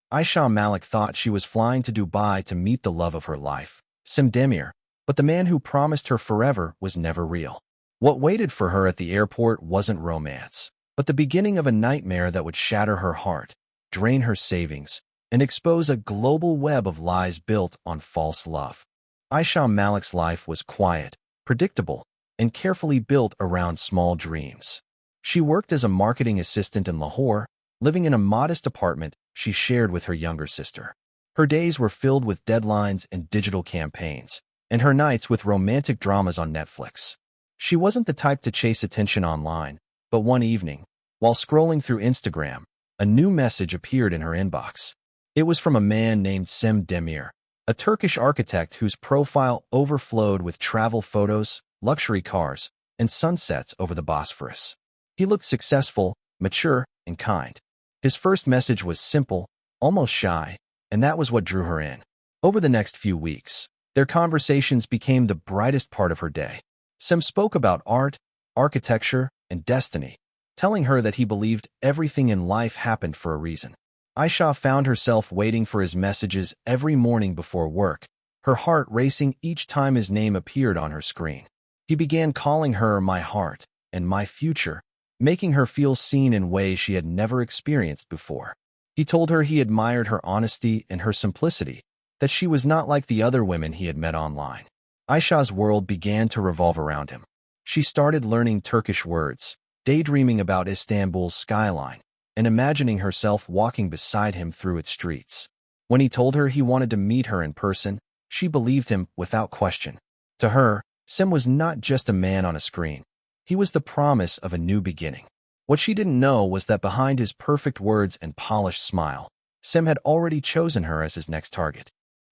Ayesha Malik thought she was flying to Dubai to meet the love of her life, Cem Demir, but the man who promised her forever was never real. What waited for her at the airport wasn't romance, but the beginning of a nightmare that would shatter her heart, drain her savings, and expose a global web of lies built on false love. Ayesha Malik's life was quiet, predictable, and carefully built around small dreams. She worked as a marketing assistant in Lahore, living in a modest apartment she shared with her younger sister. Her days were filled with deadlines and digital campaigns, and her nights with romantic dramas on Netflix. She wasn't the type to chase attention online, but one evening, while scrolling through Instagram, a new message appeared in her inbox. It was from a man named Cem Demir, a Turkish architect whose profile overflowed with travel photos, luxury cars, and sunsets over the Bosphorus. He looked successful, mature, and kind. His first message was simple, almost shy, and that was what drew her in. Over the next few weeks, their conversations became the brightest part of her day. Cem spoke about art, architecture, and destiny, telling her that he believed everything in life happened for a reason. Ayesha found herself waiting for his messages every morning before work, her heart racing each time his name appeared on her screen. He began calling her my heart and my future, making her feel seen in ways she had never experienced before. He told her he admired her honesty and her simplicity, that she was not like the other women he had met online. Ayesha's world began to revolve around him. She started learning Turkish words, daydreaming about Istanbul's skyline, and imagining herself walking beside him through its streets. When he told her he wanted to meet her in person, she believed him without question. To her, Cem was not just a man on a screen. He was the promise of a new beginning. What she didn't know was that behind his perfect words and polished smile, Cem had already chosen her as his next target.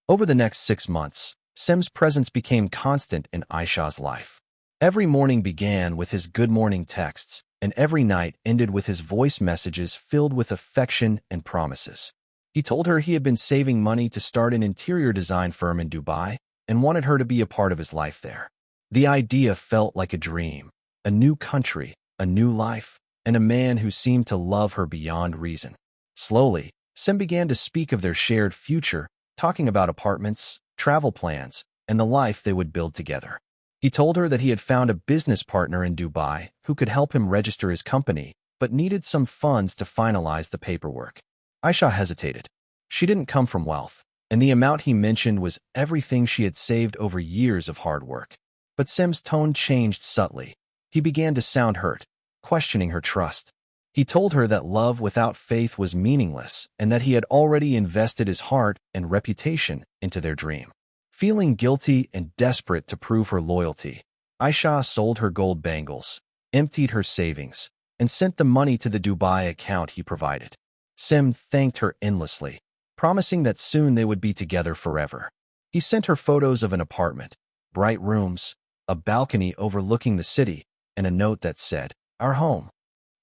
Over the next 6 months, Cem's presence became constant in Ayesha's life. Every morning began with his good morning texts, and every night ended with his voice messages filled with affection and promises. He told her he had been saving money to start an interior design firm in Dubai and wanted her to be a part of his life there. The idea felt like a dream, a new country, a new life, and a man who seemed to love her beyond reason. Slowly, Cem began to speak of their shared future, talking about apartments, travel plans, and the life they would build together. He told her that he had found a business partner in Dubai who could help him register his company, but needed some funds to finalize the paperwork. Ayesha hesitated. She didn't come from wealth, and the amount he mentioned was everything she had saved over years of hard work. But Cem's tone changed subtly. He began to sound hurt, questioning her trust. He told her that love without faith was meaningless and that he had already invested his heart and reputation into their dream. Feeling guilty and desperate to prove her loyalty, Ayesha sold her gold bangles, emptied her savings, and sent the money to the Dubai account he provided. Cem thanked her endlessly, promising that soon they would be together forever. He sent her photos of an apartment, bright rooms, a balcony overlooking the city, and a note that said, "Our home."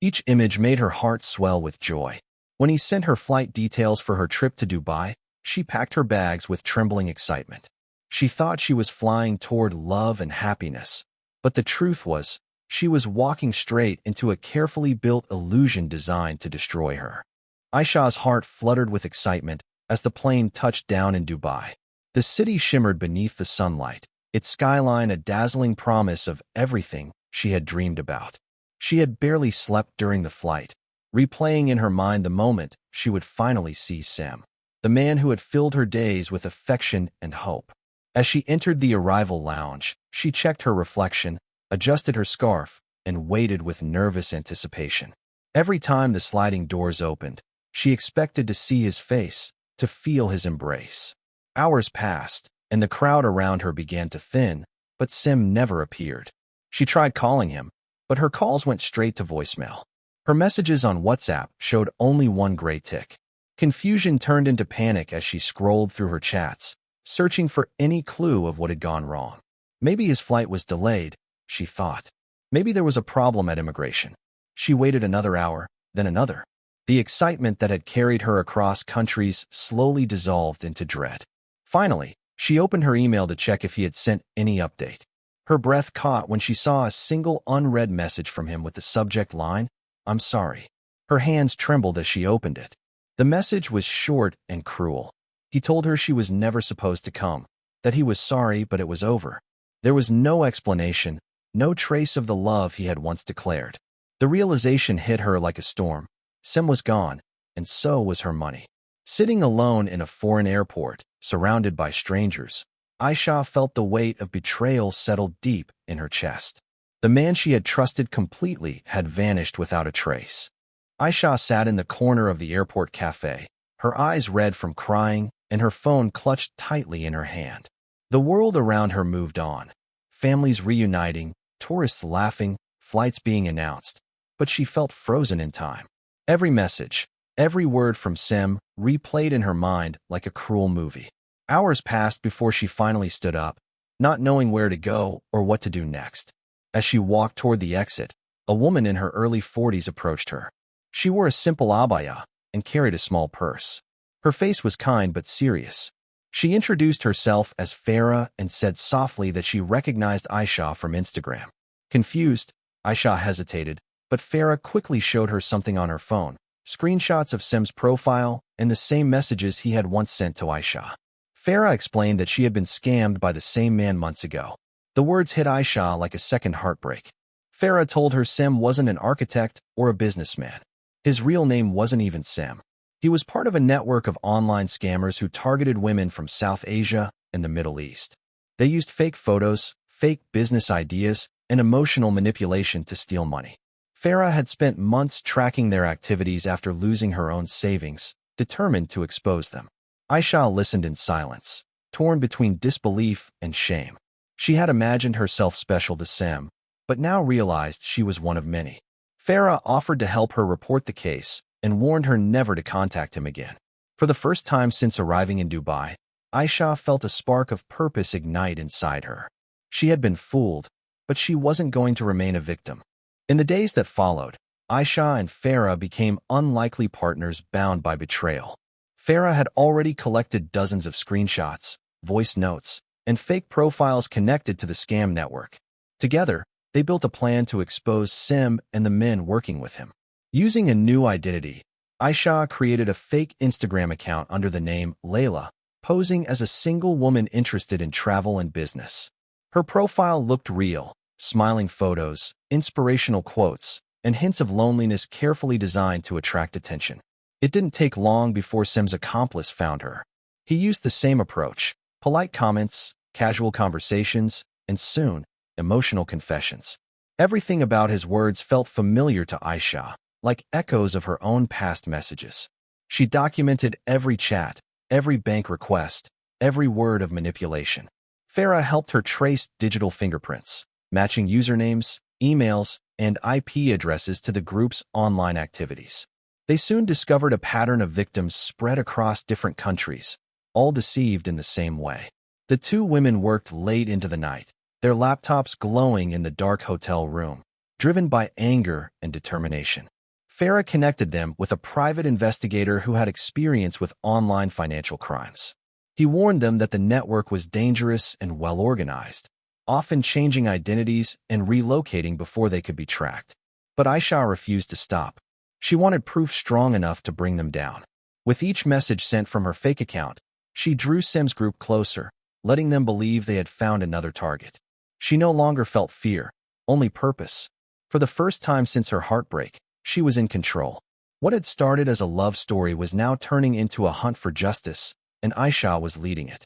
Each image made her heart swell with joy. When he sent her flight details for her trip to Dubai, she packed her bags with trembling excitement. She thought she was flying toward love and happiness, but the truth was, she was walking straight into a carefully built illusion designed to destroy her. Ayesha's heart fluttered with excitement as the plane touched down in Dubai. The city shimmered beneath the sunlight, its skyline a dazzling promise of everything she had dreamed about. She had barely slept during the flight, replaying in her mind the moment she would finally see Cem, the man who had filled her days with affection and hope. As she entered the arrival lounge, she checked her reflection, adjusted her scarf, and waited with nervous anticipation. Every time the sliding doors opened, she expected to see his face, to feel his embrace. Hours passed, and the crowd around her began to thin, but Cem never appeared. She tried calling him, but her calls went straight to voicemail. Her messages on WhatsApp showed only one gray tick. Confusion turned into panic as she scrolled through her chats, searching for any clue of what had gone wrong. Maybe his flight was delayed, she thought. Maybe there was a problem at immigration. She waited another hour, then another. The excitement that had carried her across countries slowly dissolved into dread. Finally, she opened her email to check if he had sent any update. Her breath caught when she saw a single unread message from him with the subject line, "I'm sorry." Her hands trembled as she opened it. The message was short and cruel. He told her she was never supposed to come, that he was sorry but it was over. There was no explanation, no trace of the love he had once declared. The realization hit her like a storm. Cem was gone, and so was her money. Sitting alone in a foreign airport, surrounded by strangers, Ayesha felt the weight of betrayal settle deep in her chest. The man she had trusted completely had vanished without a trace. Ayesha sat in the corner of the airport cafe, her eyes red from crying and her phone clutched tightly in her hand. The world around her moved on. Families reuniting, tourists laughing, flights being announced. But she felt frozen in time. Every message, every word from Cem replayed in her mind like a cruel movie. Hours passed before she finally stood up, not knowing where to go or what to do next. As she walked toward the exit, a woman in her early 40s approached her. She wore a simple abaya and carried a small purse. Her face was kind but serious. She introduced herself as Farah and said softly that she recognized Ayesha from Instagram. Confused, Ayesha hesitated, but Farah quickly showed her something on her phone, screenshots of Cem's profile and the same messages he had once sent to Ayesha. Farah explained that she had been scammed by the same man months ago. The words hit Ayesha like a second heartbreak. Farah told her Cem wasn't an architect or a businessman. His real name wasn't even Cem. He was part of a network of online scammers who targeted women from South Asia and the Middle East. They used fake photos, fake business ideas, and emotional manipulation to steal money. Farah had spent months tracking their activities after losing her own savings, determined to expose them. Ayesha listened in silence, torn between disbelief and shame. She had imagined herself special to Cem, but now realized she was one of many. Farah offered to help her report the case and warned her never to contact him again. For the first time since arriving in Dubai, Ayesha felt a spark of purpose ignite inside her. She had been fooled, but she wasn't going to remain a victim. In the days that followed, Ayesha and Farah became unlikely partners bound by betrayal. Farah had already collected dozens of screenshots, voice notes, and fake profiles connected to the scam network. Together, they built a plan to expose Cem and the men working with him. Using a new identity, Ayesha created a fake Instagram account under the name Layla, posing as a single woman interested in travel and business. Her profile looked real, smiling photos, inspirational quotes, and hints of loneliness carefully designed to attract attention. It didn't take long before Cem's accomplice found her. He used the same approach, polite comments, casual conversations, and soon, emotional confessions. Everything about his words felt familiar to Ayesha, like echoes of her own past messages. She documented every chat, every bank request, every word of manipulation. Farah helped her trace digital fingerprints, matching usernames, emails, and IP addresses to the group's online activities. They soon discovered a pattern of victims spread across different countries, all deceived in the same way. The two women worked late into the night, their laptops glowing in the dark hotel room, driven by anger and determination. Farah connected them with a private investigator who had experience with online financial crimes. He warned them that the network was dangerous and well-organized, often changing identities and relocating before they could be tracked. But Ayesha refused to stop. She wanted proof strong enough to bring them down. With each message sent from her fake account, she drew Cem's group closer, letting them believe they had found another target. She no longer felt fear, only purpose. For the first time since her heartbreak, she was in control. What had started as a love story was now turning into a hunt for justice, and Ayesha was leading it.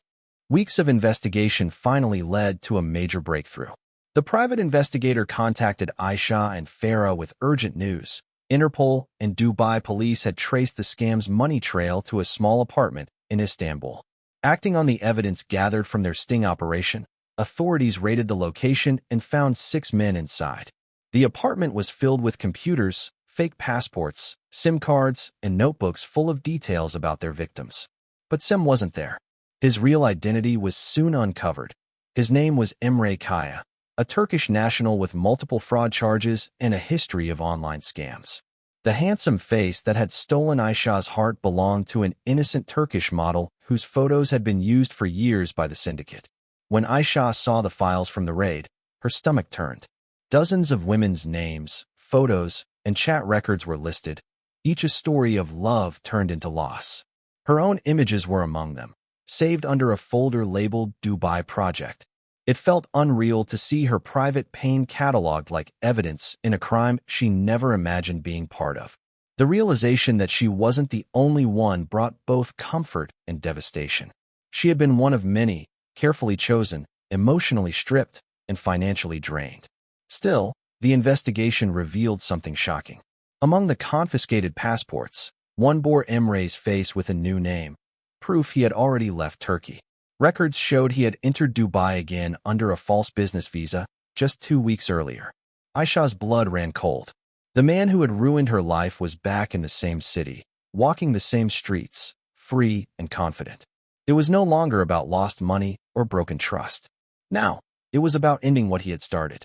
Weeks of investigation finally led to a major breakthrough. The private investigator contacted Ayesha and Farah with urgent news. Interpol and Dubai police had traced the scam's money trail to a small apartment in Istanbul. Acting on the evidence gathered from their sting operation, authorities raided the location and found 6 men inside. The apartment was filled with computers, fake passports, SIM cards, and notebooks full of details about their victims. But Cem wasn't there. His real identity was soon uncovered. His name was Emre Kaya, a Turkish national with multiple fraud charges and a history of online scams. The handsome face that had stolen Ayesha's heart belonged to an innocent Turkish model whose photos had been used for years by the syndicate. When Ayesha saw the files from the raid, her stomach turned. Dozens of women's names, photos, and chat records were listed, each a story of love turned into loss. Her own images were among them, saved under a folder labeled Dubai Project. It felt unreal to see her private pain cataloged like evidence in a crime she never imagined being part of. The realization that she wasn't the only one brought both comfort and devastation. She had been one of many, carefully chosen, emotionally stripped, and financially drained. Still, the investigation revealed something shocking. Among the confiscated passports, one bore Emre's face with a new name, proof he had already left Turkey. Records showed he had entered Dubai again under a false business visa just 2 weeks earlier. Ayesha's blood ran cold. The man who had ruined her life was back in the same city, walking the same streets, free and confident. It was no longer about lost money or broken trust. Now, it was about ending what he had started.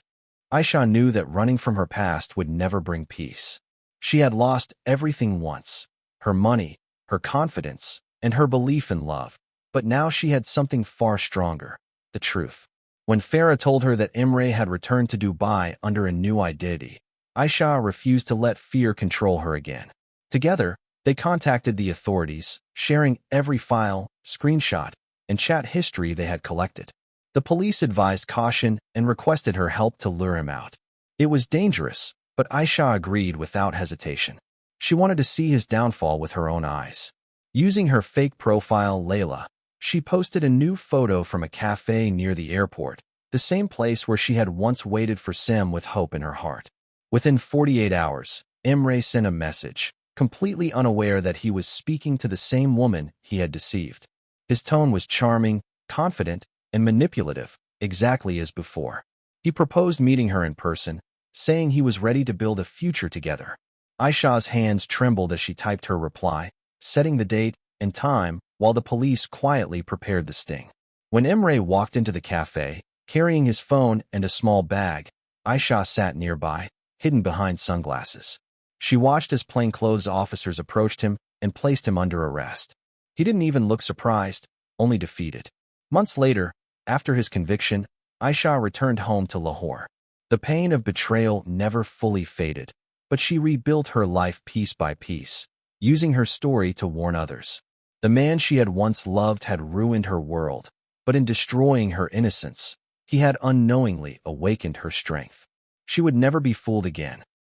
Ayesha knew that running from her past would never bring peace. She had lost everything once, her money, her confidence, and her belief in love. But now she had something far stronger, the truth. When Farah told her that Emre had returned to Dubai under a new identity, Ayesha refused to let fear control her again. Together, they contacted the authorities, sharing every file, screenshot, and chat history they had collected. The police advised caution and requested her help to lure him out. It was dangerous, but Ayesha agreed without hesitation. She wanted to see his downfall with her own eyes. Using her fake profile, Layla, she posted a new photo from a cafe near the airport, the same place where she had once waited for Cem with hope in her heart. Within 48 hours, Emre sent a message, completely unaware that he was speaking to the same woman he had deceived. His tone was charming, confident, and manipulative, exactly as before. He proposed meeting her in person, saying he was ready to build a future together. Ayesha's hands trembled as she typed her reply, setting the date and time while the police quietly prepared the sting. When Emre walked into the cafe, carrying his phone and a small bag, Ayesha sat nearby, hidden behind sunglasses. She watched as plainclothes officers approached him and placed him under arrest. He didn't even look surprised, only defeated. Months later, after his conviction, Ayesha returned home to Lahore. The pain of betrayal never fully faded, but she rebuilt her life piece by piece, using her story to warn others. The man she had once loved had ruined her world, but in destroying her innocence, he had unknowingly awakened her strength. She would never be fooled again.